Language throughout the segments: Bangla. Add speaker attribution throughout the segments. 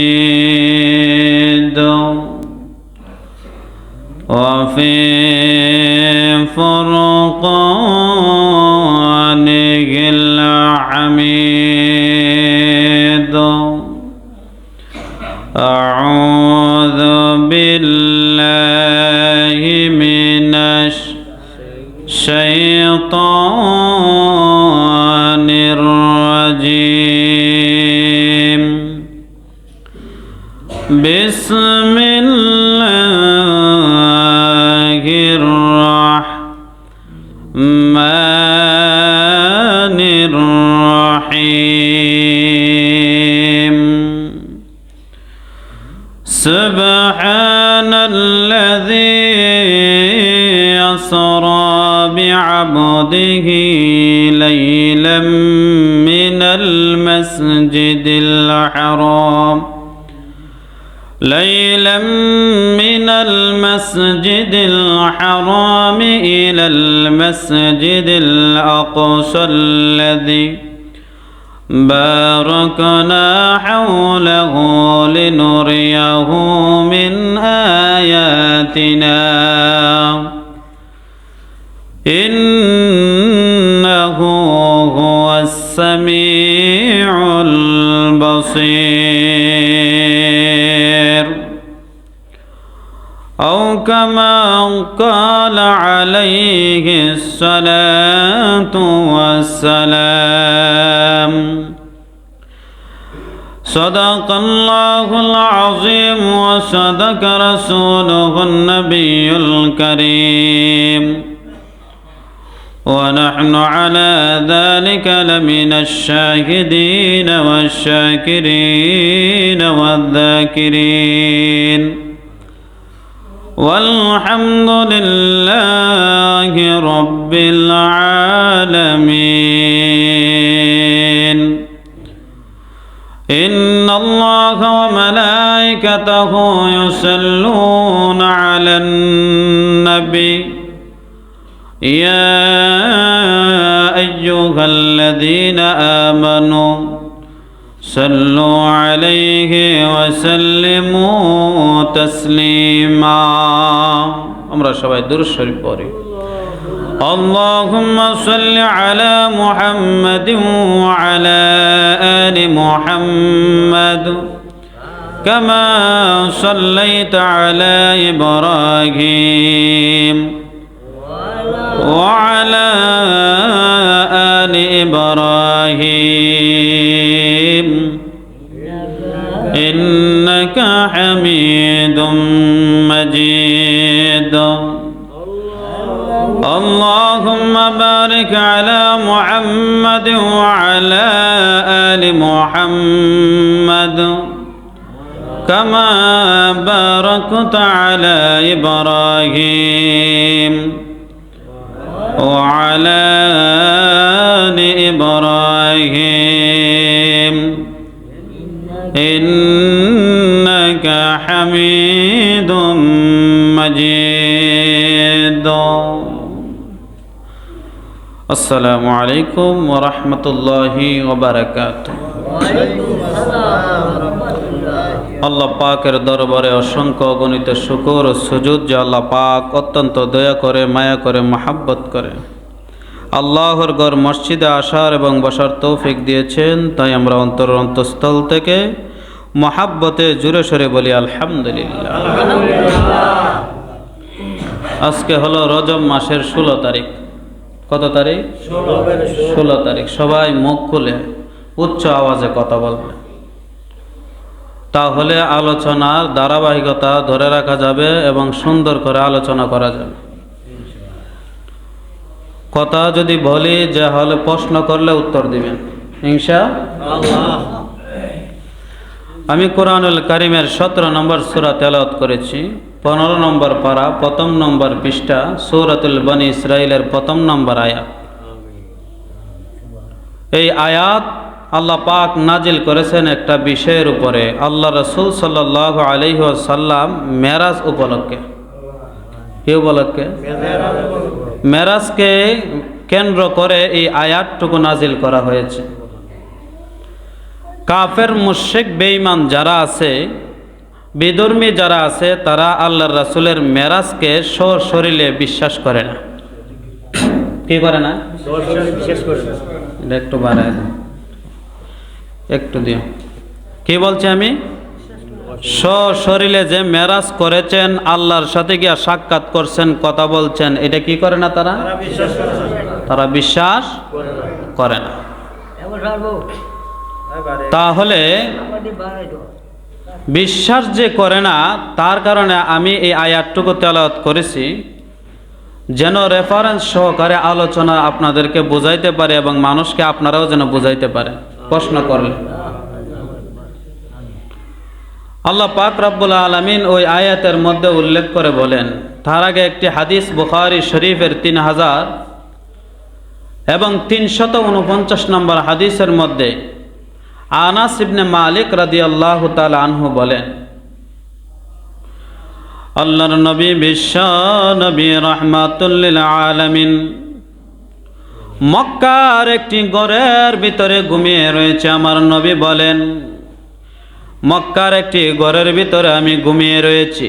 Speaker 1: المجيد وفي فرقانه الحميد. أعوذ بالله من الشيطان الرجيم. بسم الله الرحمن الرحيم. سبحان الذي أسرى بعبده ليلا من المسجد الحرام إلى المسجد الأقصى الذي باركنا حوله لنريه من آياتنا إنه هو السميع البصير. أو كما قال عليه الصلاة والسلام. صدق الله العظيم وصدق رسوله النبي الكريم، ونحن على ذلك لمن الشاهدين والشاكرين والذاكرين، والحمد لله رب العالمين. إن الله وملائكته يصلون على النبي يا أيها الذين آمنوا صلوا عليه وسلموا تسليما. আমরা সবাই দুরূদ শরীফ পড়ি। اللهم صل على محمد وعلى آل محمد كما صليت على إبراهيم وعلى آل إبراهيم إنك حميد مجيد. اللهم بارك على محمد وعلى آل محمد كما باركت على إبراهيم وعلى آل إبراهيم إنك حميد مجيد. السلام عليكم ورحمة الله وبركاته. আল্লাহ পাকের দরবারে অসংখ্য অগণিত শুকর ও সুজুদ যে আল্লাহ পাক অত্যন্ত দয়া করে, মায়া করে, মহাব্বত করে আল্লাহর ঘর মসজিদে আসার এবং বসার তৌফিক দিয়েছেন। তাই আমরা অন্তঃস্থল থেকে মহাব্বতে জুড়ে সরে বলি আলহামদুলিল্লাহ। আজকে হলো রজব মাসের 16 তারিখ। কত তারিখ? 16 তারিখ। সবাই মুখ খুলে উচ্চ আওয়াজে কথা বলবে, তাহলে আলোচনার ধারাবাহিকতা ধরে রাখা যাবে এবং সুন্দর করে আলোচনা করা যাবে। কথা যদি বলি যে হলে প্রশ্ন করলে উত্তর দিবেন ইনশাআল্লাহ। আমি কোরআনুল কারীমের 17 নম্বর সূরা তেলাওয়াত করেছি। 15 নম্বর পারা, 1ম নম্বর পৃষ্ঠা, সূরাতুল বনী ইসরাঈলের 1ম নম্বর আয়াত। এই আয়াত আল্লাহ পাক নাজিল করেছেন একটা বিষয়ের উপরে, আল্লাহ রাসূল সাল্লাল্লাহু আলাইহি ওয়াসাল্লাম মেরাজ উপলক্ষে। কি উপলক্ষে? মেরাজকে কেন্দ্র করে এই আয়াতটুকু নাজিল করা হয়েছে। কাফের মুশরিক বেঈমান যারা আছে, বিধর্মী যারা আছে, তারা আল্লাহর রাসূলের মেরাজকে সশরীরে বিশ্বাস করে না। কি করে না? এটা একটু বাড়ায় দাও, একটু দিও। কি বলছি আমি? সশরীরে যে মেরাজ করেছেন, আল্লাহর সাথে গিয়া সাক্ষাৎ করছেন, কথা বলছেন, এটা কি করে না? তারা বিশ্বাস করে না। তাহলে বিশ্বাস যে করে না, তার কারণে আমি এই আয়াতটুকু তেলাওয়াত করেছি, যেন রেফারেন্স সহকারে আলোচনা আপনাদেরকে বুঝাইতে পারে এবং মানুষকে আপনারাও যেন বুঝাইতে পারে প্রশ্ন করলে। আল্লাহ পাক রব্বুল আলামিন ওই আয়াতের মধ্যে উল্লেখ করে বলেন, তার আগে একটি হাদিস বুখারী শরীফের 3000 এবং 349 নম্বর হাদিসের মধ্যে আনাস ইবনে মালিক রাদিয়াল্লাহু তাআলা আনহু বলেন, আল্লাহর নবী বিশ্ব নবী রাহমাতুল লিল আলামিন মক্কার একটি ঘরের ভিতরে ঘুমিয়ে রয়েছে। আমার নবী বলেন, মক্কার একটি ঘরের ভিতরে আমি ঘুমিয়ে রয়েছি।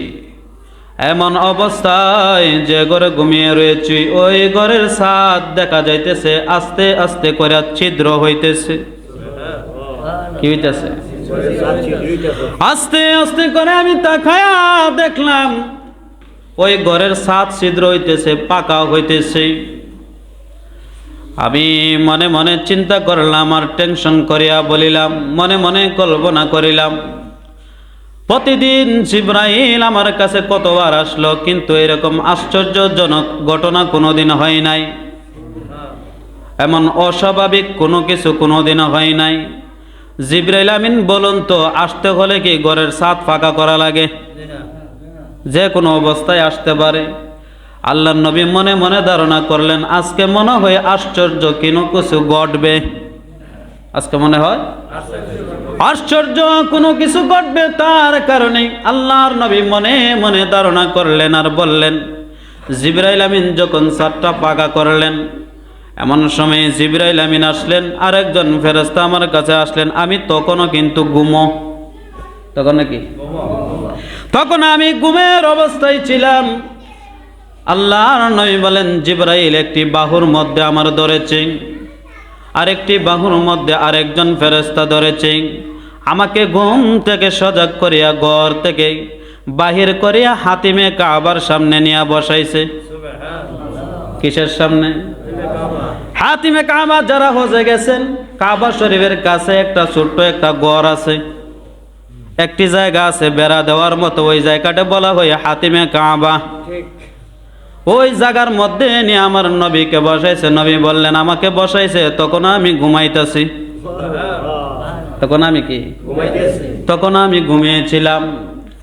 Speaker 1: এমন অবস্থায় যে ঘরে ঘুমিয়ে রয়েছি, ওই ঘরের ছাদ দেখা যাইতেছে আস্তে আস্তে করে ছিদ্র হইতেছে। কি হইতেছে? আস্তে আস্তে করে আমি তাকায়া দেখলাম ওই ঘরের ছাদ ছিদ্র হইতেছে, পাকা হইতেছে। আমি মনে মনে চিন্তা করলাম আর টেনশন করিয়া বলিলাম, মনে মনে কল্পনা করিলাম, প্রতিদিন জিবরাইল আমার কাছে কতবার আসলো, কিন্তু এরকম আশ্চর্যজনক ঘটনা কোনোদিন হয় নাই, এমন অস্বাভাবিক কোনো কিছু কোনোদিন হয় নাই। জিবরাইল আমিন বলুন তো, আসতে হলে কি ঘরের ছাদ ফাঁকা করা লাগে? যে কোনো অবস্থায় আসতে পারে। আল্লাহর নবী মনে মনে ধারণা করলেন, আজকে মনে হয় আশ্চর্য কোনো কিছু ঘটবে। আজকে মনে হয় আশ্চর্য কোনো কিছু ঘটবে, তার কারণে আল্লাহর নবী মনে মনে ধারণা করলেন আর বললেন। জিবরাইল আমিন যখন ছাদটা পাকা করলেন, এমন সময় জিবরাইল আমিন আসলেন, আরেকজন ফেরেশতা আমার কাছে আসলেন। আমি তখনও কিন্তু তখন কি তখন আমি ঘুমের অবস্থায় ছিলাম। আল্লাহর নবী বলেন, জিবরাইল একটি বাহুর মধ্যে আমার ধরেছে, আরেকটি বাহুর মধ্যে আরেকজন ফেরেশতা ধরেছে। আমাকে ঘুম থেকে সজাগ করিয়া ঘর থেকে বাহির করিয়া হাতিমে কাবার সামনে নিয়ে বসাইছে। কিসের সামনে? হাতিমে কাবা। যারা হজে গেছেন, কাবা শরীফের কাছে একটা ছোট্ট একটা ঘর আছে, একটি জায়গা আছে বেড়া দেওয়ার মতো, ওই জায়গাটা বলা হয় হাতিমে কাবা। ওই জায়গার মধ্যে নিয়ে আমার নবীকে বসাইছে। নবী বললেন, আমাকে বসাইছে, তখন আমি ঘুমাইতেছি। তখন আমি কি? তখন আমি ঘুমিয়েছিলাম।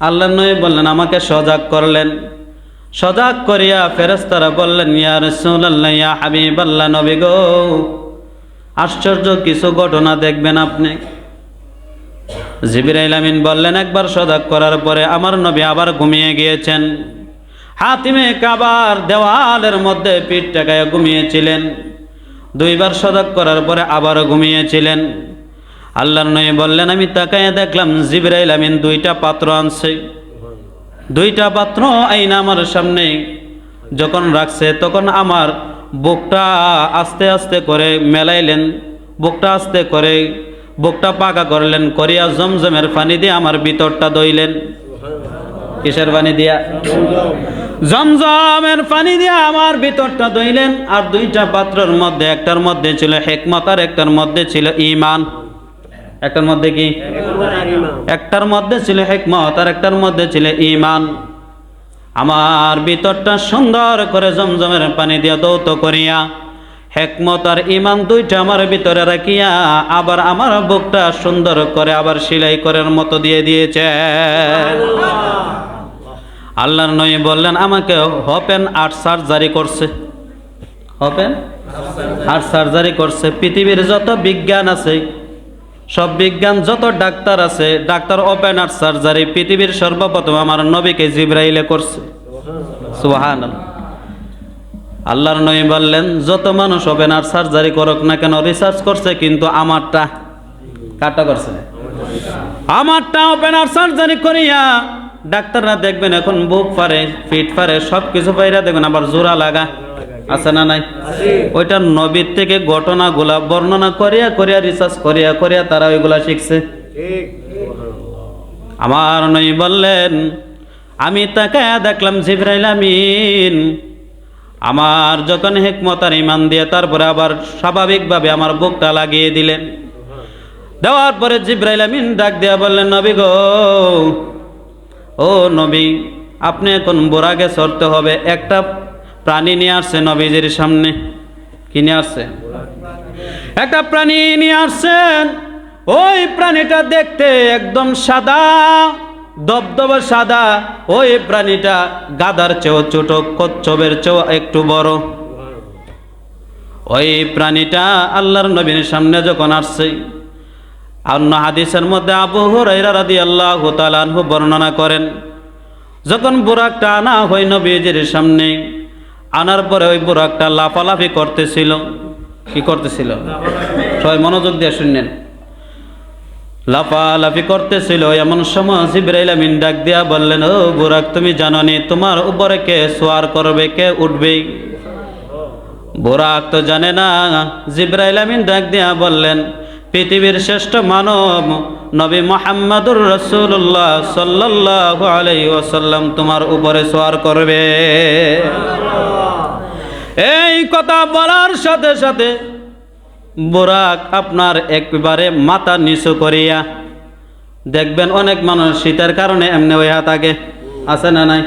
Speaker 1: আল্লাহর নবী বললেন, আমাকে সজাগ করলেন। সজাগ করিয়া ফেরেশতারা বললেন, ইয়া রাসূলুল্লাহ, ইয়া হাবিবাল্লাহ, নবী গো, আশ্চর্য কিছু ঘটনা দেখবেন আপনি। জিবরাইল আমিন বললেন, একবার সজাগ করার পরে আমার নবী আবার ঘুমিয়ে গিয়েছেন। হাতিমে কাবার দেওয়ালের মধ্যে পিঠ টেকায় ঘুমিয়েছিলেন। দুইবার সজাগ করার পরে আবার ঘুমিয়েছিলেন। আল্লাহর নবী বললেন, আমি তাকায় দেখলাম জিবরাইল আমিন দুইটা পাত্র আনছে। দুইটা পাত্র আইনা আমার সামনে যখন রাখছে, তখন আমার বুকটা আস্তে আস্তে করে মেলাইলেন, বুকটা আস্তে করে বুকটা পাকা করলেন, করিয়া জমজমের পানি দিয়ে আমার ভিতরটা ধুইলেন। কিসের পানি দিয়া? জমজমের পানি দিয়ে আমার ভিতরটা ধুইলেন। আর দুইটা পাত্রের মধ্যে, একটার মধ্যে ছিল হিকমত আর একটার মধ্যে ছিল ঈমান। একটার মধ্যে কি? একটার মধ্যে ছিল হিকমত আর একটার মধ্যে ছিল ঈমান। আমার ভিতরটা সুন্দর করে জমজমের পানি দিয়ে ধৌত করিয়া হিকমত আর ঈমান দুইটা আমার ভিতরে রাখিয়া আবার আমার বুকটা সুন্দর করে আবার সেলাই করার মতো দিয়ে দিয়েছে। আল্লাহর নবী বললেন, আমাকে ওপেন হার্ট সার্জারি করছে। ওপেন হার্ট সার্জারি করছে। পৃথিবীর যত বিজ্ঞান আছে, সব বিজ্ঞান যত ডাক্তার আছে, ডাক্তার ওপেন হার্ট সার্জারি পৃথিবীর সর্বপ্রথম আমার নবীকে জিবরাইলে করছে। সুবহানাল্লাহ। আল্লাহর নবী বললেন, যত মানুষ ওপেন হার্ট সার্জারি করুক না কেন, রিসার্চ করছে, কিন্তু আমারটা কাটা করছে। আমারটা ওপেনার সার্জারি করিয়া ডাক্তাররা দেখবেন এখন বুক পারে, পিঠ পারে, সব কিছু পাইরা দেখবেন আবার জোড়া লাগা আছে না নাই? ওইটা নবীর থেকে ঘটনাগুলা বর্ণনা করিয়া করিয়া রিসার্চ করিয়া করিয়া তারা ওইগুলা শিখছে। আমার নবী বললেন, আমি তাকায়া দেখলাম জিবরাইল আমিন আমার যখন হিকমত আর ইমান দিয়ে তারপরে আবার স্বাভাবিকভাবে আমার বুকটা লাগিয়ে দিলেন। দেওয়ার পরে জিবরাইল আমিন ডাক দিয়া বললেন, নবী গো, ও নবী, আপনি এখন বোরাকে চড়তে হবে। একটা প্রাণী নিয়ে আসছে নবীজির সামনে। কি নিয়ে আসছে? একটা প্রাণী নিয়ে আসছেন। ওই প্রাণীটা দেখতে একদম সাদা, দবদবে সাদা। ওই প্রাণীটা গাধার চেয়েও ছোট, কচ্ছপের চেয়েও একটু বড়। ওই প্রাণীটা আল্লাহর নবীর সামনে যখন আসছে, অন্য হাদিসের মধ্যে আবু হুরায়রা রাদিয়াল্লাহু তাআলা আনহু বর্ণনা করেন, যখন বুরাকটা আনা হয় নবীজির সামনে, আনার পরে ওই বুরাকটা লাফালাফি করতেছিল। কি করতেছিল? সবাই মনোযোগ দিয়ে শুনলেন। লাফালাফি করতেছিল। এমন সময় জিবরাইল আমিন ডাক দিয়া বললেন, ও বুরাক, তুমি জানো নি তোমার উপরে কে সওয়ার করবে, কে উঠবে? বুরাক তো জানে না। জিবরাইল আমিন ডাক দিয়া বললেন, পৃথিবীর শ্রেষ্ঠ মানব নবী মুহাম্মদুর রাসূলুল্লাহ সাল্লাল্লাহু আলাইহি ওয়াসাল্লাম তোমার উপরে সওয়ার করবে। এই কথা বলার সাথে সাথে বুরাক আপনার একবারে মাথা নিচু করিয়া, দেখবেন অনেক মানুষ শীতের কারণে এমনি হইয়া থাকে, আছে না নাই?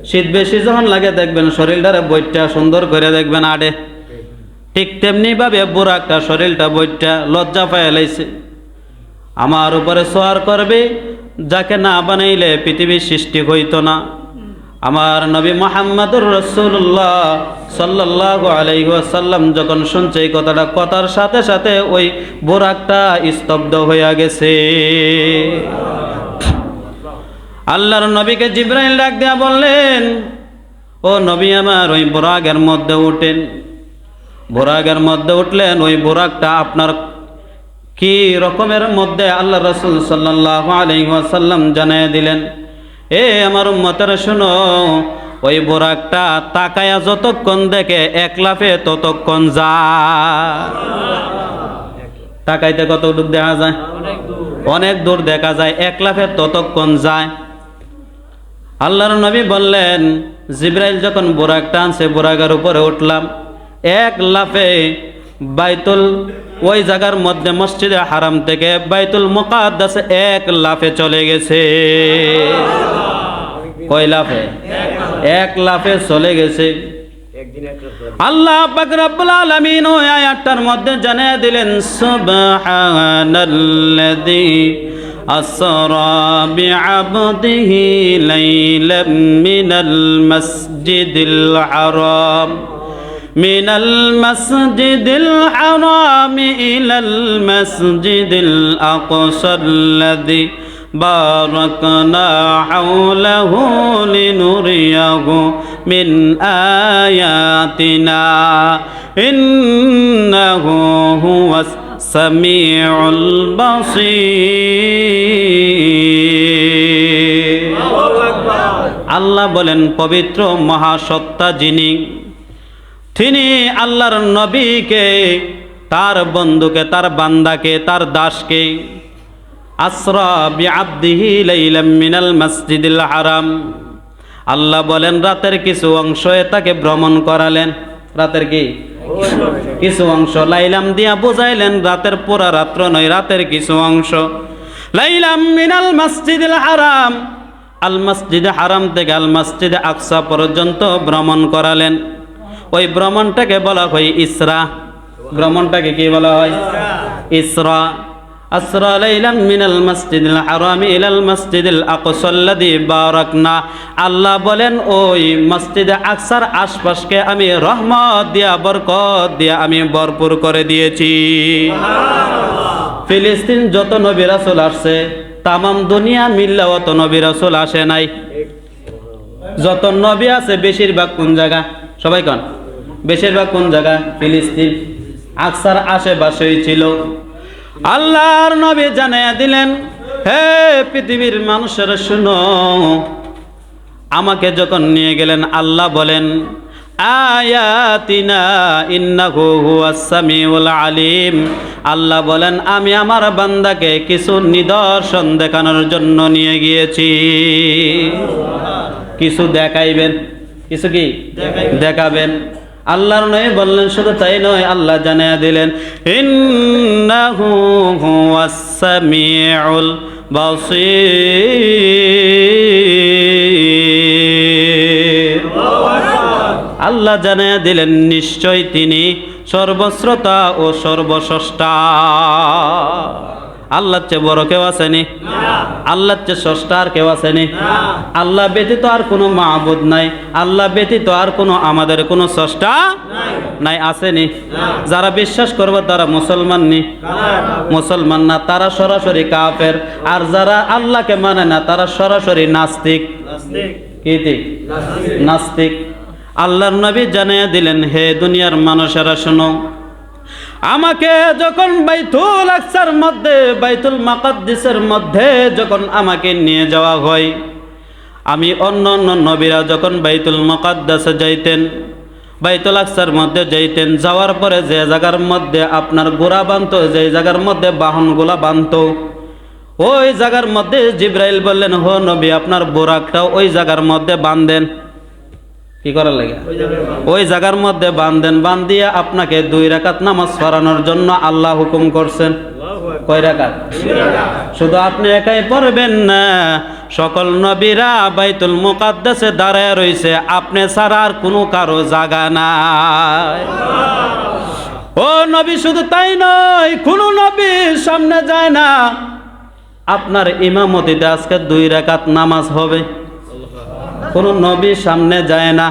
Speaker 1: শীত বেশি যখন লাগে দেখবেন শরীরটারে বইটা সুন্দর করে দেখবেন আডে। ঠিক তেমনি ভাবে বুরাকটা শরীরটা বইটা লজ্জা পাইয়া লাইছে। আমার উপরে সওয়ার করবে, যাকে না বানাইলে পৃথিবীর সৃষ্টি হইতো না। আমার নবী মুহাম্মদুর রাসূলুল্লাহ সাল্লাল্লাহু আলাইহি ওয়াসাল্লাম যখন শুনছে এই কথাটা, কথার সাথে সাথে ওই বুরাকটা স্তব্ধ হইয়া গেছে। আল্লাহর নবীকে জিবরাইল ডাক দিয়া বললেন, ও নবী আমার, ওই বুরাকের মধ্যে উঠেন। বুরাকের মধ্যে উঠলেন। ওই বুরাকটা আপনার কি রকমের মধ্যে আল্লাহ রাসূল সাল্লাল্লাহু আলাইহি ওয়াসাল্লাম জানিয়ে দিলেন, এ আমার উম্মতেরা শুনো, ওই বুরাকটা তাকায়া যতক্ষণ দেখে এক লাফে ততক্ষণ যায়। তাকাইতে কত দূর দেখা যায়? অনেক দূর দেখা যায়। এক লাফে ততক্ষণ যায়। আল্লাহর নবী বললেন, জিবরাইল যখন বুরাকটা আনছে, বুরাকের উপরে উঠলাম। এক লাফে বাইতুল, ওই জায়গার মধ্যে মসজিদে হারাম থেকে বাইতুল মুকাদ্দাসে এক লাফে চলে গেছে। কয় লাফে? এক লাফে চলে গেছে। আল্লাহ পাক রব্বুল আলামিন ওই আয়াতটার মধ্যে জানিয়ে দিলেন, সুবহানাল্লাযী আসরা বিআবদিহি লাইলাম মিনাল মাসজিদিল হারাম من المسجد الحرام إلى المسجد الأقصى الذي باركنا حوله لنريه من آياتنا إنه هو السميع البصير। আল্লাহ বলেন, পবিত্র মহাসত্তা যিনি, তিনি আল্লাহর নবীকে, তার বন্ধুকে, তার বান্দাকে, তার দাসকে আসরা বিআবদিহি লাইলাম মিনাল মাসজিদিল হারাম, আল্লাহ বলেন রাতের কিছু অংশে তাকে ভ্রমণ করালেন। রাতের কি কিছু অংশ, লাইলাম দিয়া বুঝাইলেন রাতের পুরা রাত্র নয়, রাতের কিছু অংশ। লাইলাম মিনাল মাসজিদিল হারাম, আল মসজিদে হারাম থেকে আল মসজিদে আকসা পর্যন্ত ভ্রমণ করালেন। ওই ভ্রমণটাকে বলা হয় ইসরা। ভ্রমণটাকে কি বলা হয়? ইসরা। আসরা লাইলাম মিনাল মাসজিদিল হারামি ইলাল মাসজিদিল আকসাল্লাযী বারাকনা। আল্লাহ বলেন, ওই মসজিদে আকসার আশপাশকে আমি রহমত দিয়া, বরকত দিয়া আমি ভরপুর করে দিয়েছি। ফিলিস্তিন যত নবী রাসূল আসছে, তামাম দুনিয়া মিল্লা অত নবী রাসূল আসে নাই। যত নবী আছে বেশিরভাগ কোন জায়গা? সবাই কোন? বেশিরভাগ কোন জায়গা? ফিলিস্তিন, আকসার আশেপাশেই ছিল। আল্লাহর নবী জানিয়ে দিলেন, হে পৃথিবীর মানুষেরা শুনো, আমাকে যখন নিয়ে গেলেন আল্লাহ বলেন আয়াতিনা ইন্নাহু হুয়াস সামিউল আলিম। আল্লাহ বলেন আমি আমার বান্দাকে কিছু নিদর্শন দেখানোর জন্য নিয়ে গিয়েছি। কিছু দেখাইবেন, কিছু কি দেখাবেন। আল্লাহর নয় বললেন, শুধু তাই নয়, আল্লাহ জানিয়ে দিলেন ইন্নাহু হুয়াস সামিউল বাসীর। আল্লাহ জানিয়ে দিলেন নিশ্চয় তিনি সর্বশ্রোতা ও সর্বস্রষ্টা। আল্লাহর চেয়ে বড় কেউ আসেনি, আল্লাহর চেয়ে স্রষ্টা আর কেউ আসেনি। আল্লাহ ব্যতীত আর কোনো মাবুদ নাই, আল্লাহ ব্যতীত আর কোনো আমাদের কোনো স্রষ্টা নাই, আসেনি। যারা বিশ্বাস করবে তারা মুসলমান নি, মুসলমান না, তারা সরাসরি কাফের। আর যারা আল্লাহকে মানে না তারা সরাসরি নাস্তিক। কি ঠিক? নাস্তিক। আল্লাহর নবী জানিয়ে দিলেন হে দুনিয়ার মানুষেরা শোনো, আমাকে যখন বাইতুল আকসার মধ্যে, বাইতুল মাকাদ্দিসের মধ্যে যখন আমাকে নিয়ে যাওয়া হয়, আমি অন্য অন্য নবীরা যখন বাইতুল মুকাদ্দাসে যাইতেন, বাইতুল আকসার মধ্যে যাইতেন, যাওয়ার পরে যে জায়গার মধ্যে আপনার গোড়া বাঁধত, যে জায়গার মধ্যে বাহনগুলা বাঁধত, ওই জায়গার মধ্যে জিব্রাইল বললেন হো নবী আপনার বোরাকটাও ওই জায়গার মধ্যে বাঁধেন। কি করার লাগে? ওই জায়গার মধ্যে বাঁধেন। বান্ধিয়ে আপনাকে 2 রাকাত নামাজ পড়ানোর জন্য আল্লাহ হুকুম করছেন। কয় রাকাত? শুধু আপনি একাই পড়বেন না, সকল নবীরা বাইতুল মুকাদ্দাসে দাঁড়ায় রয়েছে, আপনি ছাড়া আর কোনো কারো জায়গা নাই। ও নবী শুধু তাই নয়, কোনো নবী সামনে যায় না, আপনার ইমামতিতে আজকে 2 রাকাত নামাজ হবে। কোনো নবী সামনে যায় না।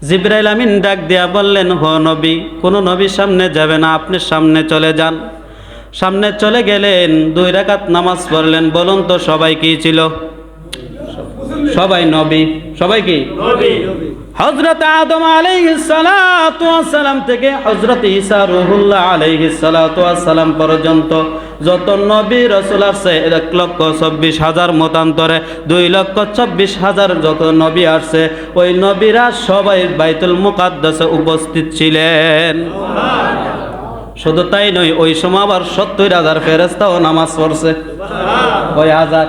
Speaker 1: জিবরাইল আমিন ডাক দিয়া বললেন হো নবী, কোনো নবী সামনে যাবে না, আপনি সামনে চলে যান। সামনে চলে গেলেন, 2 রাকাত নামাজ পড়লেন। বলুন তো সবাই কি ছিল? সবাই নবী। সবাই কি? হযরত আদম আলাইহিস সালাতু ওয়াস সালাম থেকে হযরত ঈসা রূহুল্লাহ আলাইহিস সালাতু ওয়াস সালাম পর্যন্ত যত নবী রাসূল আসছে 1,24,000 মতান্তরে 2,24,000 যত নবী আসছে, ওই নবীরা সবাই বাইতুল মুকাদ্দাসে উপস্থিত ছিলেন। শুধু তাই নয়, ওই সময় আবার 70,000 ফেরেশতাও নামাজ পড়ছে। ওই হাজার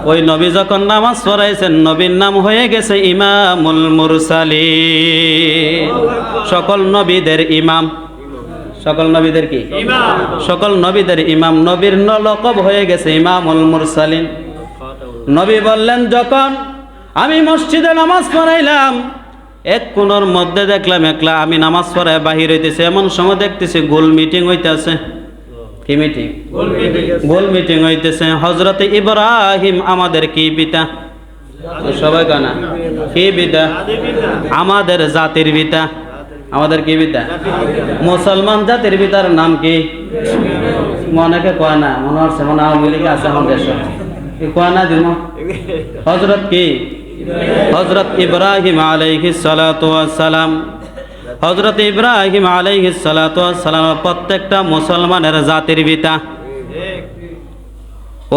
Speaker 1: ওই নবী যখন নামাজ পড়াইছেন, নবীর নাম হয়ে গেছে ইমামুল মুরসালিন, সকল নবীদের ইমাম। সকল নবীদের কি? সকল নবীদের ইমাম। নবীর লকব হয়ে গেছে ইমামুল মুরসালিন। নবী বললেন যখন আমি মসজিদে নামাজ পড়াইলাম, এক কোণের মধ্যে দেখলাম একলা আমি নামাজ পড়ায় বাহির হইতেছে, এমন সময় দেখতেছি গোল মিটিং হইতেছে। কি মিটিং? গোল মিটিং হইতেছে। হযরত ইব্রাহিম আমাদের কি পিতা? সবাই কানা কি পিতা? আমাদের জাতির পিতা। আমাদের কি পিতা? মুসলমান জাতির পিতার নাম কি? অনেকে কয় না, মনে হচ্ছে মনে আওয়ামী লীগ আছে আমাদের দেশে, কয় না দিন। হযরত কি? হযরত ইব্রাহিম আলাইহিস সালাতু ওয়াস সালাম। হযরত ইব্রাহিম আলাইহিস সালাতু ওয়াস সালাম প্রত্যেকটা মুসলমানের জাতির পিতা।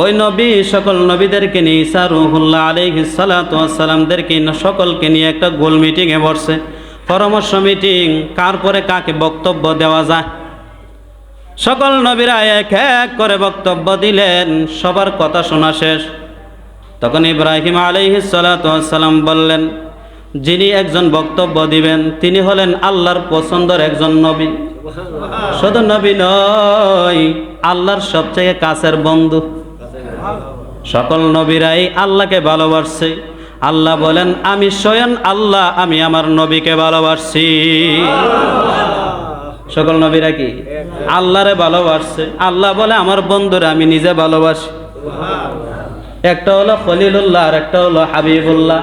Speaker 1: ওই নবী সকল নবীদেরকে নিয়ে, ঈসা রূহুল্লাহ আলাইহিস সালাতু ওয়াস সালামদেরকে সকলকে নিয়ে একটা গোল মিটিংয়ে বসছে, পরামর্শ মিটিং, কার পরে কাকে বক্তব্য দেওয়া যায়। সকল নবীরা এক এক করে বক্তব্য দিলেন, সবার কথা শোনা শেষ। তখন ইব্রাহিম আলাইহিস সালাতু ওয়াস সালাম বললেন, যিনি একজন বক্তব্য দিবেন তিনি হলেন আল্লাহর পছন্দের একজন নবী। শুধু নবী নয়, আল্লাহর সবচেয়ে কাছের বন্ধু। সকল নবীরাই আল্লাহকে ভালোবাসছে। আল্লাহ বলেন আমি স্বয়ং আল্লাহ, আমি আমার নবীকে ভালোবাসছি। সকল নবীরা কি? আল্লাহরে ভালোবাসছে। আল্লাহ বলে আমার বন্ধুরা আমি নিজে ভালোবাসি। একটা হলো খলিলুল্লাহ আর একটা হলো হাবিবুল্লাহ,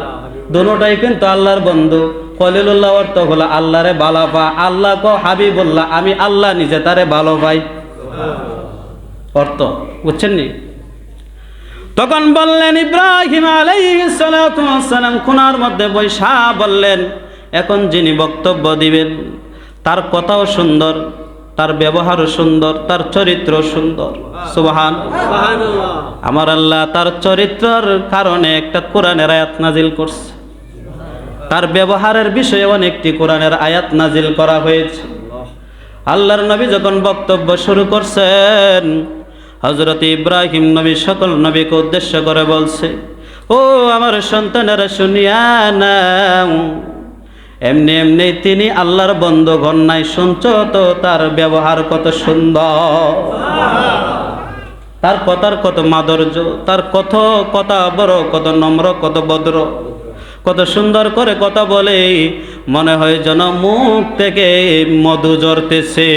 Speaker 1: দুটোটাই কিন্তু আল্লাহর বন্ধু। খলিলুল্লাহ অর্থ হলো আল্লাহরে ভালো পা, আল্লাহ কো হাবিবুল্লাহ আমি আল্লাহ নিজে তারে ভালো পাই। অর্থ বুঝছেন নি? তখন বললেন ইব্রাহিম আলাইহিস সালাতু ওয়াস সালাম কোনার মধ্যে বৈশা বললেন, এখন যিনি বক্তব্য দিবেন তার কথাও সুন্দর, তার ব্যবহারও সুন্দর, তার চরিত্র সুন্দর। সুবহান। আমার আল্লাহ তার চরিত্রের কারণে একটা কোরআনের আয়াত নাজিল করছে, তার ব্যবহারের বিষয়ে অনেকটি কোরআনের আয়াত নাজিল করা হয়েছে। আল্লাহর নবী যখন বক্তব্য শুরু করছেন, হযরত ইব্রাহিম নবী সকল নবীকে উদ্দেশ্য করে বলছে, ও আমার সন্তানেরা শুনিয়া নাও, এমনি এমনি তিনি আল্লাহর বন্ধুগণ নাই, শুনছো তো তার ব্যবহার কত সুন্দর, তার কথার কত মাধুর্য, তার কথা বড়, কত নম্র, কত ভদ্র, কত সুন্দর করে কথা বলে, মনে হয় যেন মুখ থেকে মধু ঝরতেছে।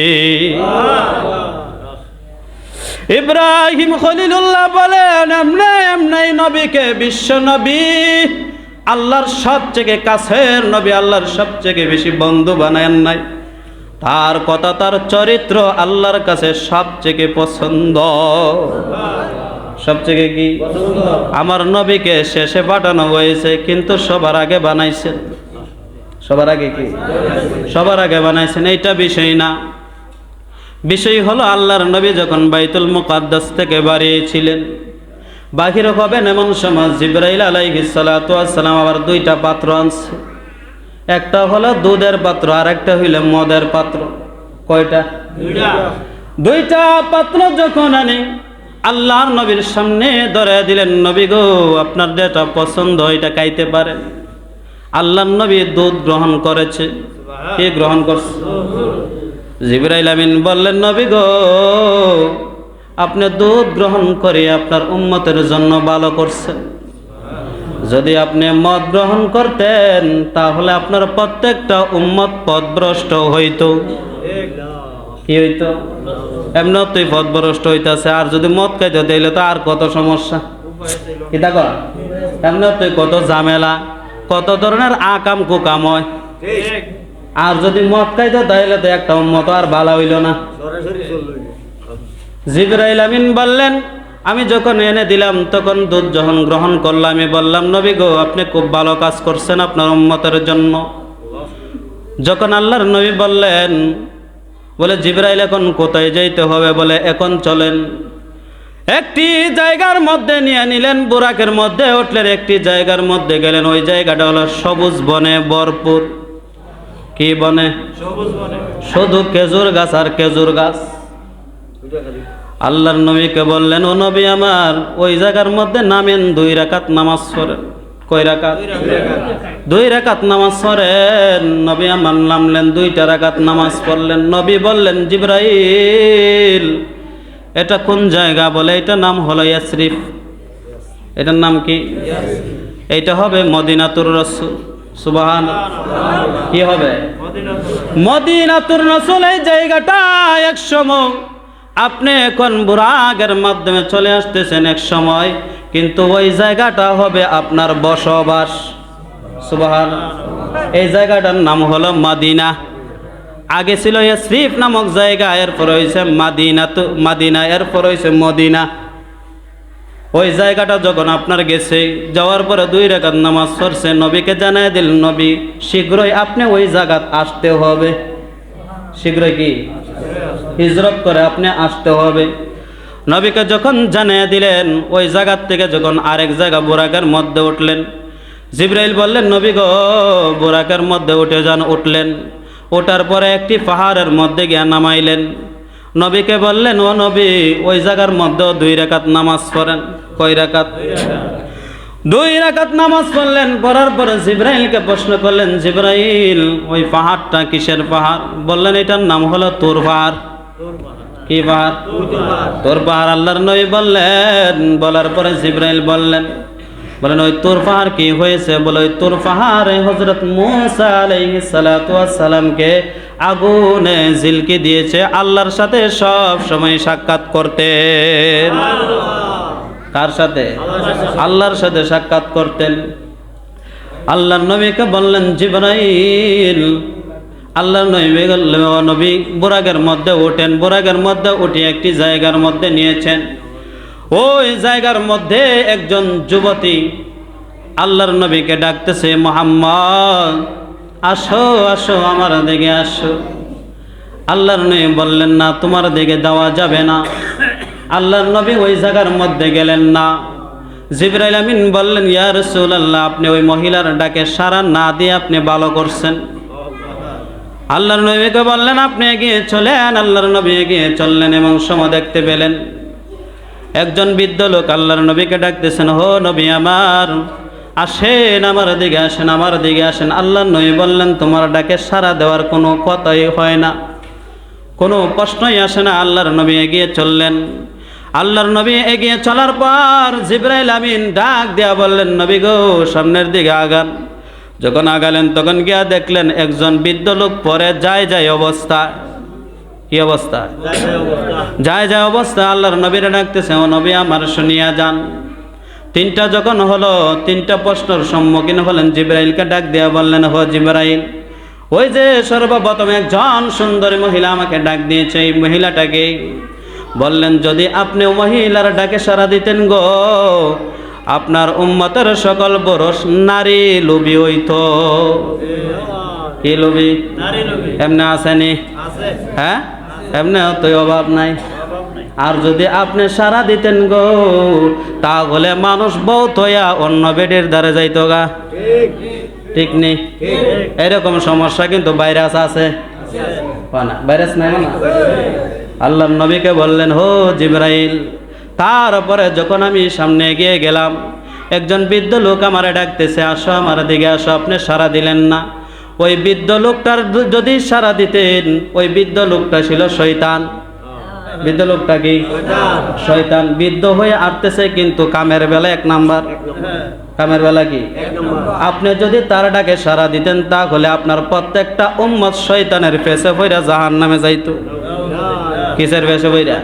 Speaker 1: ইব্রাহিম খলিলুল্লাহ বলেন, এমনি নবীকে বিশ্ব নবী, আল্লাহর সবচেয়ে কাছের নবী, আল্লাহর সবচেয়ে বেশি বন্ধু বানায়েন নাই। তার কথা, তার চরিত্র আল্লাহর কাছে সবচেয়ে পছন্দ। সবচেয়ে কি? আমার নবীকে শেষে পাঠানো হয়েছে, কিন্তু সবার আগে বানাইছেন। সবার আগে কি? সবার আগে বানাইছেন। এইটা বিষয় না, বিষয় হলো আল্লাহর নবী যখন বাইতুল মুকাদ্দাস থেকে বাড়িয়েছিলেন, বাহির হবেন এমন সময় জিবরাইল আলাইহিস সালাতু ওয়াস সালাম আবার দুইটা পাত্র আনছে। একটা হলো দুধের পাত্র, আর একটা হইল মদের পাত্র। কয়টা? দুইটা পাত্র যখন আনি আল্লাহর নবীর সামনে ধরে দিলেন, নবী গো, আপনার যেটা পছন্দ এটা খাইতে পারেন। আল্লাহর নবী দুধ গ্রহণ করেছে। কে গ্রহণ করছে? জিবরাইল আমিন বললেন, নবী গো, আপনি দুধ গ্রহণ করে আপনার উম্মতের জন্য ভালো করছেন। যদি আপনি মদ গ্রহণ করতেন তাহলে আপনার প্রত্যেকটা উম্মত পথভ্রষ্ট হইতো। কি হইতো? এমন তুই পথভ্রষ্ট হইতাছে, আর যদি মদ খাইতে দিলে তো আর কত সমস্যা। কি দেখো, এমন তুই কত ঝামেলা, কত ধরনের আকাম কুকাম হয়। আর যদি মদ খাইতে তাইলে তো একটা উম্মত আর ভালো হইল না। জিবরাইল আমিন বললেন, আমি যখন এনে দিলাম তখন দুধ যখন গ্রহণ করলাম, আমি বললাম, নবী গো, আপনি খুব ভালো কাজ করছেন আপনার উম্মতের জন্য। যখন আল্লাহর নবী বললেন, বলে জিবরাইল এখন কোথায় যাইতে হবে? বলে এখন চলেন। একটি জায়গার মধ্যে নিয়ে নিলেন, বুরাকের মধ্যে উঠলেন, একটি জায়গার মধ্যে গেলেন। ওই জায়গাটা হলো সবুজ বনে ভরপুর। কি বনে? শুধু খেজুর গাছ আর খেজুর গাছ। আল্লাহর নবীকে বললেন, ও নবী আমার, ওই জায়গার মধ্যে নামেন, 2 রাকাত নামাজ পড়েন। কয় রাকাত? 2 রাকাত নামাজ পড়েন। নবী আমার নামলেন, 2টা রাকাত নামাজ পড়লেন। নবী বললেন, জিবরাইল, এটা কোন জায়গা? বলে এটা নাম হলো ইয়াসরিফ। এটার নাম কি? এইটা হবে মদিনাতুর রাসূল। সুবহানাল্লাহ। কি হবে? মদিনাতুর রাসূল। এই জায়গাটা এক সময়, আপনি এখন বুরাকের মাধ্যমে চলে আসতেছেন এক সময়, কিন্তু ওই জায়গাটা হবে আপনার বসবাস। সুবহানাল্লাহ। এই জায়গাটার নাম হলো মদিনা। আগে ছিল ইয়াসরিফ নামক জায়গা, এরপর হয়েছে মাদিনা, এরপর হয়েছে মদিনা। ওই জায়গাটা যখন আপনার গেছে, যাওয়ার পরে 2 রাকাত নামাজ পড়ছে, নবীকে জানায় দিলেন, নবী শীঘ্রই আপনি ওই জায়গাত আসতে হবে। শীঘ্রই কি? হিজরত করে আপনি আসতে হবে। নবীকে যখন জানিয়ে দিলেন, ওই জায়গার থেকে যখন আরেক জায়গা বুরাকের মধ্যে উঠলেন, জিবরাইল বললেন, নবী গো, বুরাকের মধ্যে উঠে যান। উঠলেন, ওঠার পরে একটি পাহাড়ের মধ্যে গিয়ে নামাইলেন। নবীকে বললেন, ও নবী, ওই জায়গার মধ্যেও 2 রাকাত নামাজ পড়েন। কয় রাকাত? 2 রাকাত নামাজ পড়লেন। পড়ার পরে জিবরাইলকে প্রশ্ন করলেন, জিবরাইল, ওই পাহাড়টা কিসের পাহাড়? বললেন, এটার নাম হলো তুর পাহাড়। কি পাহাড়? তুর পাহাড়। আল্লাহর নবী বললেন। বলার পরে জিবরাইল বললেন, ওই তুর পাহাড় কি হয়েছে? বলে, ওই তুর পাহাড়ে হযরত মূসা আলাইহিস সালাতু ওয়াস সালামকে আগুনে জিলকি দিয়েছে, আল্লাহর সাথে সব সময় সাক্ষাৎ করতেন। কার সাথে? আল্লাহর সাথে সাক্ষাৎ করতেন। আল্লাহর নবীকে বললেন, জিবরাইল, আল্লাহর নবী বুরাকের মধ্যে ওঠেন। বুরাকের মধ্যে উঠে একটি জায়গার মধ্যে নিয়েছেন। ওই জায়গার মধ্যে একজন যুবতী আল্লাহর নবীকে ডাকতেছে, মুহাম্মদ, আসো আসো, আমার দিকে আসো। আল্লাহর নবী বললেন, না, তোমার দিকে যাওয়া যাবে না। আল্লাহর নবী ওই জায়গার মধ্যে গেলেন না। জিবরাইল আমিন বললেন, ইয়া রাসূলুল্লাহ, আপনি ওই মহিলার ডাকে সাড়া না দিয়ে আপনি ভালো করছেন। আল্লাহর নবীকে বললেন, আপনি এগিয়ে চলেন। আল্লাহর নবী এগিয়ে চললেন এবং সময় দেখতে পেলেন একজন বৃদ্ধ লোক আল্লাহর নবীকে ডাকতেছেন, হো নবী আমার, আসেন, আমার দিকে আসেন, আমার দিকে আসেন। আল্লাহর নবী বললেন, তোমার ডাকে সাড়া দেওয়ার কোনো কথাই হয় না, কোনো প্রশ্নই আসে না। আল্লাহর নবী এগিয়ে চললেন। আল্লাহর নবী এগিয়ে চলার পর জিবরাইল আমিন ডাক দিয়া বললেন, নবী গো, সামনের দিকে আগান। যখন আগালেন তখন গিয়া দেখলেন একজন বৃদ্ধ লোক পরে যায় অবস্থা। কি অবস্থা? যায় অবস্থা। আল্লাহর নবীর ডাকতেছে, ও নবী আমার, শুনিয়া যান। তিনটা যখন হলো, তিনটা প্রশ্নের সম্মুখীন হলেন। জিবরাইলকে ডাক দিয়া বললেন, হো জিবরাইল, ওই যে সর্বপ্রথম একজন সুন্দরী মহিলা আমাকে ডাক দিয়েছে, এই মহিলাটাকে। বললেন, যদি আপনি মহিলার ডাকে সাড়া দিতেন গো, আপনার উম্মতের সকল বরস নারী লোভী হইত। কি লোভী? এমনি আসেনি? হ্যাঁ, এমনি তো অভাব নাই। আর যদি আপনি সাড়া দিতেন গো, তাহলে মানুষ বহুত হইয়া অন্য বেডের দ্বারে যাইতো গা। ঠিক নেই? এরকম সমস্যা কিন্তু ভাইরাস আছে না? ভাইরাস নাই না? আল্লাহর নবীকে বললেন, হো জিবরাইল। তারপরে যখন আমি সামনে এগিয়ে গেলাম, একজন বৃদ্ধ লোক আমারে ডাকতেছে, আসো, আমার দিকে আসো। আপনি সাড়া দিলেন না। ওই বৃদ্ধ লোকটার যদি সাড়া দিতেন, ওই বৃদ্ধ লোকটা ছিল শয়তান। বৃদ্ধ লোকটা কি? শয়তান। বৃদ্ধ হয়ে আসতেছে, কিন্তু কামের বেলা এক নাম্বার। কামের বেলা কি? আপনি যদি তার ডাকে সাড়া দিতেন, তাহলে আপনার প্রত্যেকটা উম্মত শয়তানের পেছে পইরা জাহান্নামে যাইতো। কিসের পেছে পইরা?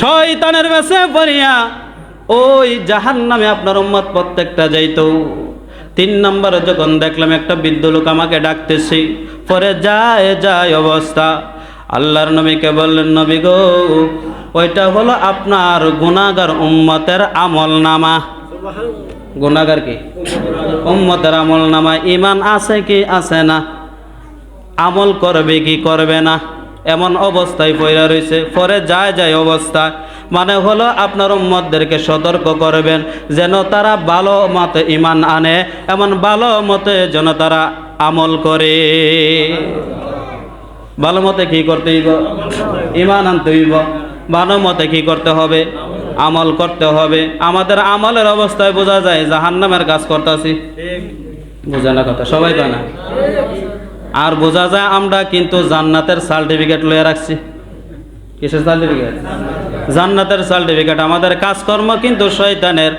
Speaker 1: শয়তানের পেছে পড়িয়া ওই জাহান্নামে আপনার উম্মত প্রত্যেকটা যাইতো। 3 নম্বরে যখন দেখলাম একটা বৃদ্ধ লোক আমাকে ডাকতেছে, পরে যায় অবস্থা। আল্লাহর নবীকে বললেন, নবী গো, ওইটা হলো আপনার গুনাহগার উম্মতের আমল নামা। গুনাহগার কি? উম্মতের আমল নামা। ঈমান আছে কি আছে না? আমল করবে কি করবে না, এমন অবস্থায় পড়া রয়েছে। পরে যায় অবস্থা মানে হলো আপনার উম্মতদেরকে সতর্ক করবেন যেন তারা ভালো মতে ঈমান আনে, এমন ভালো মতে যেন তারা আমল করে। ভালো মতে কি করতে হইব? ঈমান আনতে হইব। ভালো মতে কি করতে হবে? আমল করতে হবে। আমাদের আমলের অবস্থায় বোঝা যায় জাহান্নামের কাজ করতেছি। বোঝা না কথা? সবাই কয় না? আর বোঝা যায় আমরা কিন্তু জান্নাতের সার্টিফিকেট লয়ে রাখছি। কিসের সার্টিফিকেট? জান্নাতের সার্টিফিকেট। আমাদের কাজকর্ম কিন্তু শয়তানের,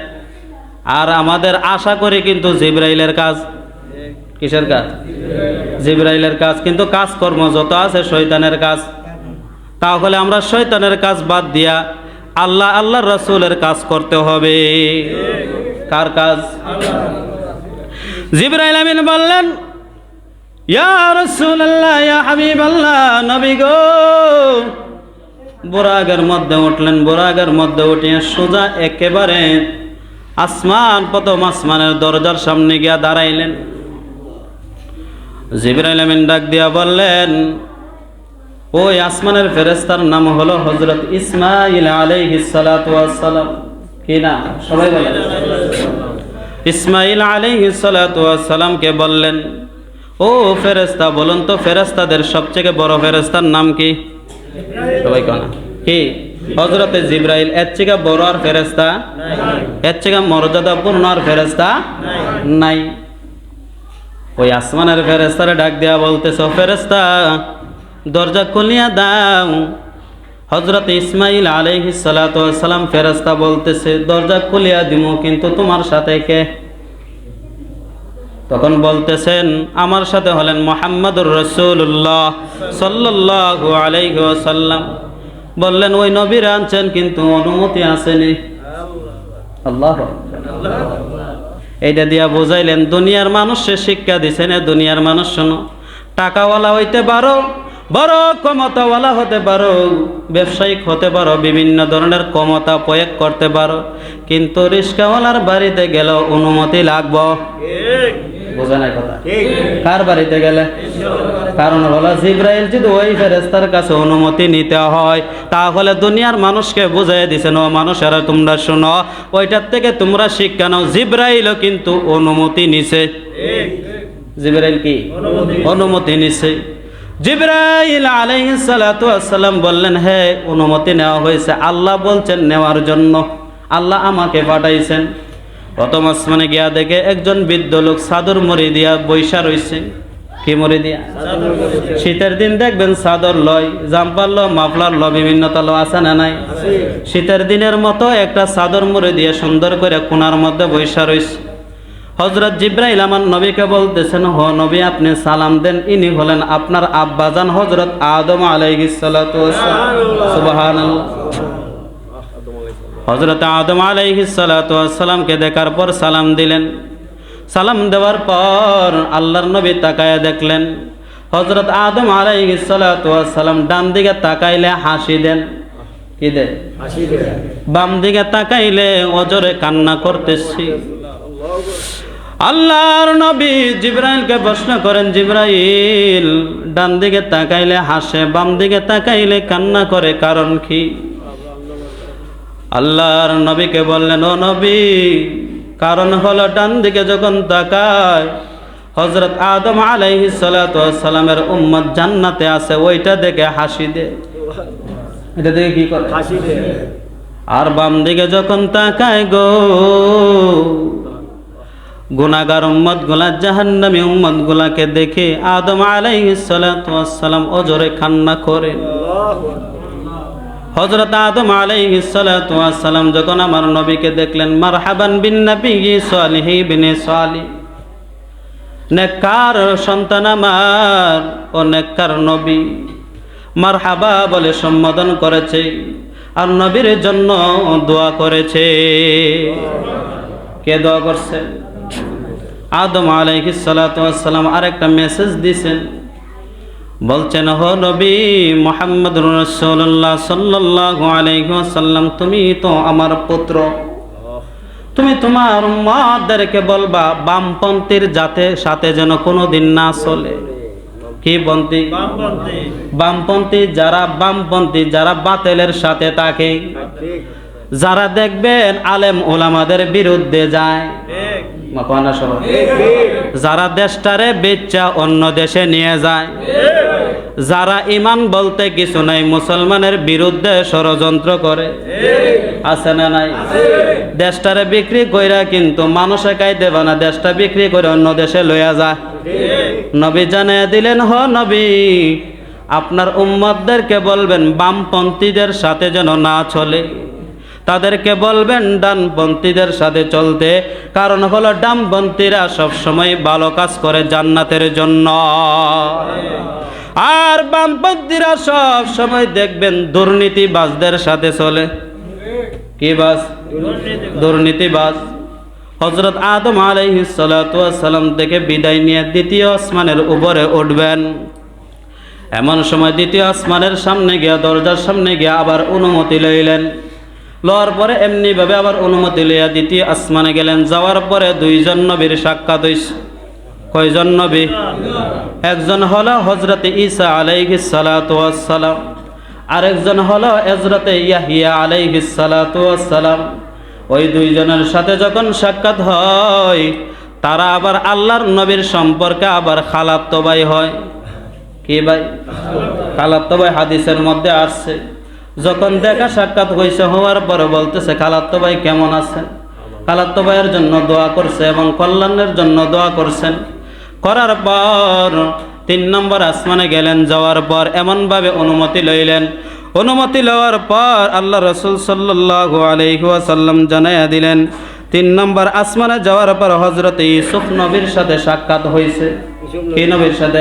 Speaker 1: আর আমাদের আশা করি কিন্তু জিবরাইলের কাজ। কিসের কাজ? জিবরাইলের কাজ। কিন্তু কাজকর্ম যত আছে শয়তানের কাজ। তাহলে আমরা শয়তানের কাজ বাদ দিয়া আল্লাহর রাসূলের কাজ করতে হবে। কার কাজ? জিবরাইল আমিন বললেন, ইয়া রাসূলুল্লাহ, ইয়া হাবিবাল্লাহ, নবী গো। বুরাগের মধ্যে উঠলেন। বুরাগের মধ্যে উঠিয়ে সোজা একেবারে আসমান, প্রথম আসমানের দরজার সামনে গিয়া দাঁড়াইলেন। জিবরাইল আমিন ডাক দিয়া বললেন, ওই আসমানের ফেরেশতার নাম হলো হযরত ইসমাঈল আলাইহিস সালাতু ওয়াস সালাম। কি নাম? সবাই বলেন। ইসমাঈল আলাইহিস সালাতু ওয়াস সালামকে বললেন, ও ফেরেশতা, বলুন তো ফেরেশতাদের সবচেয়ে বড় ফেরেশতার নাম কি? সবাই কোন? কি? হযরতে জিবরাইল। এর থেকে বড় আর ফেরেশতা নাই, এর থেকে মর্যাদাপূর্ণ আর ফেরেশতা নাই। ওই আসমানের ফেরেশতারে ডাক দেয়া বলতেছে, ফেরেশতা দরজা খুলিয়া দাও। হযরত ইসমাঈল আলাইহিস সালাতু ওয়াস সালাম ফেরেশতা বলতেছে, দরজা খুলিয়া দিমু, কিন্তু তোমার সাথে কে? তখন বলতেছেন, আমার সাথে হলেন মুহাম্মদুর রাসূলুল্লাহ সাল্লাল্লাহু আলাইহি ওয়াসাল্লাম। বললেন, ওই নবীর আনছেন কিন্তু অনুমতি আসেনি। আল্লাহু এইটা দিয়া বুঝাইলেন। দুনিয়ার মানুষে শিক্ষা দিছেন, দুনিয়ার মানুষ শোনো, টাকাওয়ালা হইতে পারো, বড় ক্ষমতাওয়ালা হতে পারো, ব্যবসায়িক হতে পারো, বিভিন্ন ধরনের ক্ষমতা প্রয়োগ করতে পারো, কিন্তু রিস্কাওয়ালার বাড়িতে গেলেও অনুমতি লাগবে। বোঝা নাই কথা? কার বাড়িতে গেলে? কারণ হলো জিব্রাইল যদি ওই ফেরেশতার কাছে অনুমতি নিতে হয়, তাহলে দুনিয়ার মানুষকে বুঝাই দিছেন, ও মানুষেরা তোমরা শোনো, ওইটার থেকে তোমরা শিক্ষা নাও। জিব্রাইলও কিন্তু অনুমতি নিছে। জিব্রাইল কি অনুমতি নিছে? জিব্রাইল আলাইহিস সালাতু ওয়াস সালাম বললেন, হে অনুমতি নেওয়া হয়েছে, আল্লাহ বলছেন নেওয়ার জন্য, আল্লাহ আমাকে পাঠাইছেন। প্রথম আসমানে গিয়া দেখে একজন বৃদ্ধ লোক চাদর মুড়ি দিয়া বৈশা রইছে। কি মুড়ি দিয়া? শীতের দিন দেখবেন চাদর লয়, জাম্পার লো, মাফলার লো, বিভিন্ন তলো আছে না নাই? শীতের দিনের মতো একটা চাদর মুড়ি দিয়ে সুন্দর করে কোণার মধ্যে বৈশা রইছে। হযরত জিব্রাইল আমার নবীকে বলতেছেন, হ নবী আপনি সালাম দেন, ইনি হলেন আপনার আব্বাজান হযরত আদম আলাইহিস সালাতু ওয়াস সালাম। সুবহানাল্লাহ। হযরত আদম আলাইহিস সালাতু ওয়াস সালামকে দেখার পর সালাম দিলেন। সালাম দেওয়ার পর আল্লাহর নবী তাকায়া দেখলেন, হযরত আদম আলাইহিস সালাতু ওয়াস সালাম ডান দিকে তাকাইলে হাসি দেন। কি দেন? হাসি দেন। বাম দিকে তাকাইলে অজরে কান্না করতেছি। আল্লাহর নবী জিব্রাইলকে প্রশ্ন করেন, জিব্রাইল ডান দিকে তাকাইলে হাসে, বাম দিকে তাকাইলে কান্না করে, কারণ কি? আল্লাহর নবীকে বললেন, ও নবী, কারণ হলো ডান দিকে যখন তাকায় হযরত আদম আলাইহিস সালাতু ওয়াস সালামের উম্মত জান্নাতে আছে, ওইটা দেখে হাসি দেয়। এটা দেখে কি করে? হাসি দেয়। আর বাম দিকে যখন তাকায় গো, গুনাহগার উম্মত গুলা, জাহান্নামী উম্মত গুলাকে দেখে আদম আলাইহিস সালাতু ওয়াস সালাম অজরে কান্না করেন। হযরত আদম আলাইহিস সালাতু ওয়াস সালাম যখন আমার নবীকে দেখলেন, মারহাবান বিন নবী সালিহ ইবনে সালিহ, নেককার সন্তান আমার ও নেককার নবী, মারহাবা বলে সম্বোধন করেছে আর নবীর জন্য দোয়া করেছে। কে দোয়া করছে? আদম আলাইহিস সালাতু ওয়াস সালাম আরেকটা মেসেজ দিয়েছেন, বলছেন, হো নবী মুহাম্মদুর রাসূলুল্লাহ সাল্লাল্লাহু আলাইহি ওয়াসাল্লাম, তুমি তো আমার পুত্র, তুমি তোমার উম্মতদেরকে বলবা বামপন্থীর সাথে যেন কোনোদিন না চলে। কি পন্থী? বামপন্থী। বামপন্থী যারা বাতিলের সাথে থাকে, যারা দেখবেন আলেম ওলামাদের বিরুদ্ধে যায়, যারা দেশটারে বেচা অন্য দেশে নিয়ে যায়, যারা ইমান বলতে কিছু নাই মুসলমানের বিরুদ্ধে ষড়যন্ত্র করে, আছে না নাই? দেশটারে বিক্রি কইরা কিন্তু মানুষে খাইতে না, দেশটা বিক্রি করে অন্য দেশে লইয়া যায়। নবী জানিয়ে দিলেন, হ নবী, আপনার উম্মতদেরকে বলবেন বামপন্থীদের সাথে যেন না চলে, তাদেরকে বলবেন ডানপন্থীদের সাথে চলতে, কারণ হলো ডানপন্থীরা সবসময় ভালো কাজ করে জান্নাতের জন্য, আর বামপন্থীরা সব সময় দেখবেন দুর্নীতিবাজদের সাথে চলে। কি বাজ? দুর্নীতিবাজ। হযরত আদম আলাইহিস সালাতু ওয়াস সালাম থেকে বিদায় নিয়ে দ্বিতীয় আসমানের উপরে উঠবেন। এমন সময় দ্বিতীয় আসমানের সামনে গিয়া, দরজার সামনে গিয়া আবার অনুমতি লইলেন। লওয়ার পরে এমনি ভাবে আবার অনুমতি লইয়া দ্বিতীয় আসমানে গেলেন। যাওয়ার পরে দুইজন নবীর সাক্ষাৎ হইছে। কয়জন নবী? একজন হলো হযরতে ঈসা আলাইহিস সালাতু ওয়াস সালাম, আরেকজন হলো হযরতে ইয়াহইয়া আলাইহিস সালাতু ওয়াস সালাম। ওই দুইজনের সাথে যখন সাক্ষাৎ হয়, তারা আবার আল্লাহর নবীর সম্পর্কে আবার খালাতো ভাই হয়। কি ভাই? খালাতো ভাই। হাদিসের মধ্যে আসছে, যখন দেখা সাক্ষাৎ হয়েছে, হওয়ার পরে বলতেছে, খালাতো ভাই কেমন আছেন? খালাতো ভাইয়ের জন্য দোয়া করছে এবং কল্যাণের জন্য দোয়া করছেন। করার পর 3 নম্বর আসমানে গেলেন। যাওয়ার পর এমনভাবে অনুমতি লইলেন। অনুমতি লওয়ার পর আল্লাহ রাসূল সাল্লাল্লাহু আলাইহি ওয়াসাল্লাম জানাইয়া দিলেন, 3 নম্বর আসমানে যাওয়ার পর হযরত ইউসুফ নবীর সাথে সাক্ষাৎ হয়েছে। কি নবীর সাথে?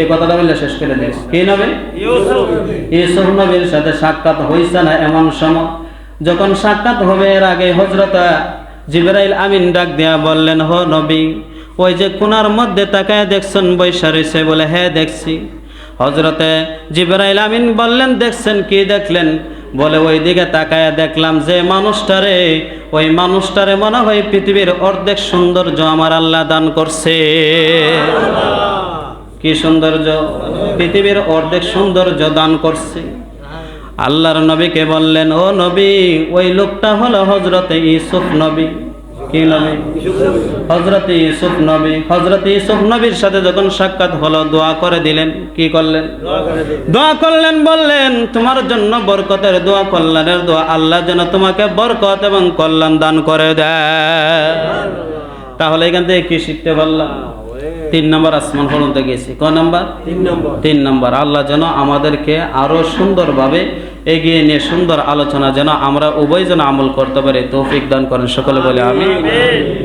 Speaker 1: এই কথাটা বলে শেষ করে দিই। কি নবী? ইউসুফ নবীর সাথে সাক্ষাৎ হয়েছে না? এমন সময় যখন সাক্ষাৎ হবে, এর আগে হযরত জিবরাইল আমিন ডাক দিয়া বললেন, হো নবী, ওই যে কোণার মধ্যে তাকায় দেখছেন বৈশা রয়েছে? বলে, হ্যাঁ দেখছি। হযরতে জিবরাইল আমিন বললেন, দেখছেন? কি দেখলেন? বলে, ওই দিকে তাকায় দেখলাম যে মানুষটারে ওই মানুষটারে মনে হয় পৃথিবীর অর্ধেক সৌন্দর্য আমার আল্লাহ দান করছে। কি সৌন্দর্য? পৃথিবীর অর্ধেক সৌন্দর্য দান করছে। আল্লাহর নবীকে বললেন, ও নবী, ওই লোকটা হলো হযরতে ইউসুফ নবী। কি নবী? হযরতে ইউসুফ নবী। হযরতে ইউসুফ নবীর সাথে যখন সাক্ষাৎ হলো, দোয়া করে দিলেন। কি করলেন? দোয়া করলেন, বললেন তোমার জন্য বরকতের দোয়া, কল্যাণের দোয়া, আল্লাহ যেন তোমাকে বরকত এবং কল্যাণ দান করে দেয়। তাহলে এখান থেকে কি শিখতে পারলাম? 3 নম্বর আসমান পর্যন্ত গেছি। ক নাম্বার? 3 নম্বর। আল্লাহ যেন আমাদেরকে আরো সুন্দরভাবে এগিয়ে নিয়ে সুন্দর আলোচনা যেন আমরা উভয় যেন আমল করতে পারি, তৌফিক দান করেন। সকলে বলে আমিন।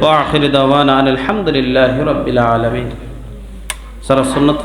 Speaker 1: ওয়া আখিরু দাওয়ানা আলহামদুলিল্লাহি রাব্বিল আলামিন। সারা সুন্নাত